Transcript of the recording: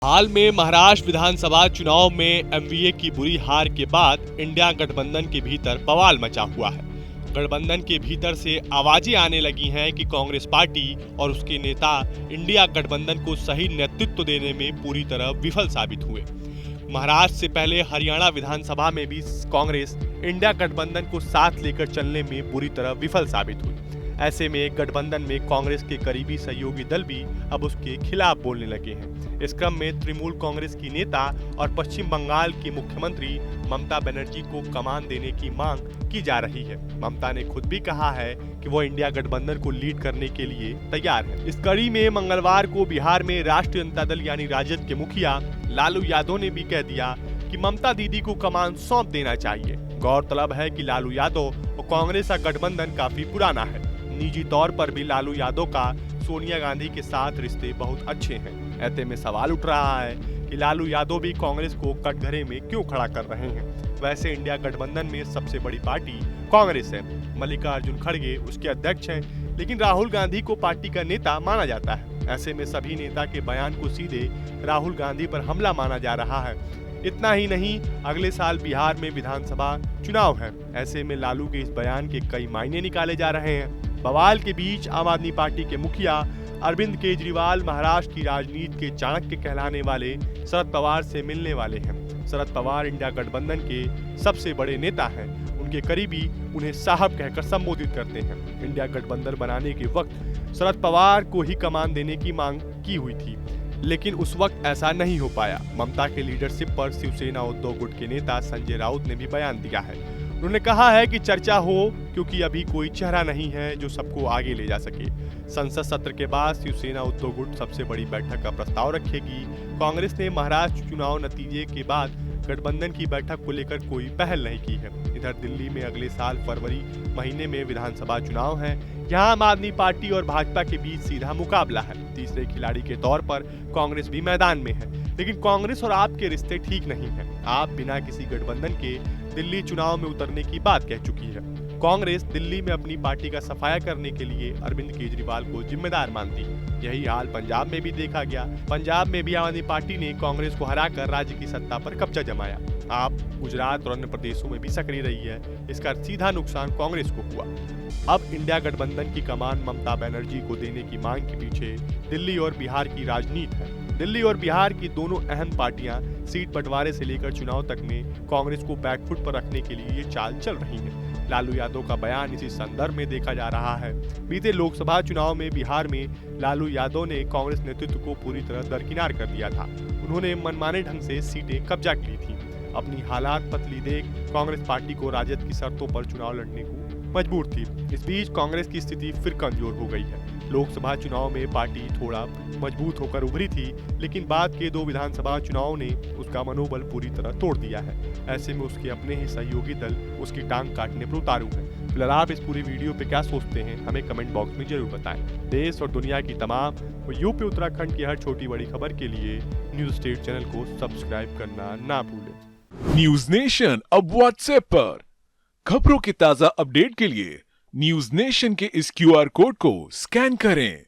हाल में महाराष्ट्र विधानसभा चुनाव में एमवीए की बुरी हार के बाद इंडिया गठबंधन के भीतर बवाल मचा हुआ है। गठबंधन के भीतर से आवाजें आने लगी हैं कि कांग्रेस पार्टी और उसके नेता इंडिया गठबंधन को सही नेतृत्व देने में पूरी तरह विफल साबित हुए। महाराष्ट्र से पहले हरियाणा विधानसभा में भी कांग्रेस इंडिया गठबंधन को साथ लेकर चलने में बुरी तरह विफल साबित हुई। ऐसे में गठबंधन में कांग्रेस के करीबी सहयोगी दल भी अब उसके खिलाफ बोलने लगे हैं। इस क्रम में तृणमूल कांग्रेस की नेता और पश्चिम बंगाल की मुख्यमंत्री ममता बनर्जी को कमान देने की मांग की जा रही है। ममता ने खुद भी कहा है कि वो इंडिया गठबंधन को लीड करने के लिए तैयार है। इस कड़ी में मंगलवार को बिहार में राष्ट्रीय जनता दल यानी राजद के मुखिया लालू यादव ने भी कह दिया कि ममता दीदी को कमान सौंप देना चाहिए। गौरतलब है कि लालू यादव और कांग्रेस का गठबंधन काफी पुराना है। निजी तौर पर भी लालू यादव का सोनिया गांधी के साथ रिश्ते बहुत अच्छे हैं। ऐसे में सवाल उठ रहा है कि लालू यादव भी कांग्रेस को कटघरे में क्यों खड़ा कर रहे हैं। वैसे इंडिया गठबंधन में सबसे बड़ी पार्टी कांग्रेस है। मल्लिकार्जुन खड़गे उसके अध्यक्ष हैं, लेकिन राहुल गांधी को पार्टी का नेता माना जाता है। ऐसे में सभी नेता के बयान को सीधे राहुल गांधी पर हमला माना जा रहा है। इतना ही नहीं, अगले साल बिहार में विधानसभा चुनाव है। ऐसे में लालू के इस बयान के कई मायने निकाले जा रहे हैं। बवाल के बीच आम आदमी पार्टी के मुखिया अरविंद केजरीवाल महाराष्ट्र की राजनीति के चाणक्य कहलाने वाले शरद पवार से मिलने वाले हैं। शरद पवार इंडिया गठबंधन के सबसे बड़े नेता हैं। उनके करीबी उन्हें साहब कहकर संबोधित करते हैं। इंडिया गठबंधन बनाने के वक्त शरद पवार को ही कमान देने की मांग की हुई थी, लेकिन उस वक्त ऐसा नहीं हो पाया। ममता के लीडरशिप पर शिवसेना उद्धव गुट के नेता संजय राउत ने भी बयान दिया है। उन्होंने कहा है कि चर्चा हो, क्योंकि अभी कोई चेहरा नहीं है जो सबको आगे ले जा सके। संसद सत्र के बाद शिवसेना उद्धव गुट सबसे बड़ी बैठक का प्रस्ताव रखेगी। कांग्रेस ने महाराष्ट्र चुनाव नतीजे के बाद गठबंधन की बैठक को लेकर कोई पहल नहीं की है। इधर दिल्ली में अगले साल फरवरी महीने में विधानसभा चुनाव है। यहाँ आम आदमी पार्टी और भाजपा के बीच सीधा मुकाबला है। तीसरे खिलाड़ी के तौर पर कांग्रेस भी मैदान में है, लेकिन कांग्रेस और आप के रिश्ते ठीक नहीं है। आप बिना किसी गठबंधन के दिल्ली चुनाव में उतरने की बात कह चुकी है। कांग्रेस दिल्ली में अपनी पार्टी का सफाया करने के लिए अरविंद केजरीवाल को जिम्मेदार मानती है। यही हाल पंजाब में भी देखा गया। पंजाब में भी आम आदमी पार्टी ने कांग्रेस को हराकर राज्य की सत्ता पर कब्जा जमाया। आप गुजरात और अन्य प्रदेशों में भी सक्रिय रही है। इसका सीधा नुकसान कांग्रेस को हुआ। अब इंडिया गठबंधन की कमान ममता बनर्जी को देने की मांग के पीछे दिल्ली और बिहार की राजनीति है। दिल्ली और बिहार की दोनों अहम पार्टियां सीट बंटवारे से लेकर चुनाव तक में कांग्रेस को बैकफुट पर रखने के लिए ये चाल चल रही है। लालू यादव का बयान इसी संदर्भ में देखा जा रहा है। बीते लोकसभा चुनाव में बिहार में लालू यादव ने कांग्रेस नेतृत्व को पूरी तरह दरकिनार कर दिया था। उन्होंने मनमाने ढंग से सीटें कब्जा की थी। अपनी हालात पतली देख कांग्रेस पार्टी को राजद की शर्तों पर चुनाव लड़ने को मजबूर थी। इस बीच कांग्रेस की स्थिति फिर कमजोर हो गई है। लोकसभा चुनाव में पार्टी थोड़ा मजबूत होकर उभरी थी, लेकिन बाद के 2 विधानसभा चुनाव ने उसका मनोबल पूरी तरह तोड़ दिया है। ऐसे में उसके अपने ही सहयोगी दल उसकी टांग काटने पर उतारू हैं। फिलहाल आप इस पूरी वीडियो पे क्या सोचते हैं, हमें कमेंट बॉक्स में जरूर बताएं। देश और दुनिया की तमाम और यूपी उत्तराखंड की हर छोटी बड़ी खबर के लिए न्यूज स्टेट चैनल को सब्सक्राइब करना ना भूलें। न्यूज नेशन अब व्हाट्सएप पर खबरों के ताजा अपडेट के लिए न्यूज नेशन के इस क्यूआर कोड को स्कैन करें।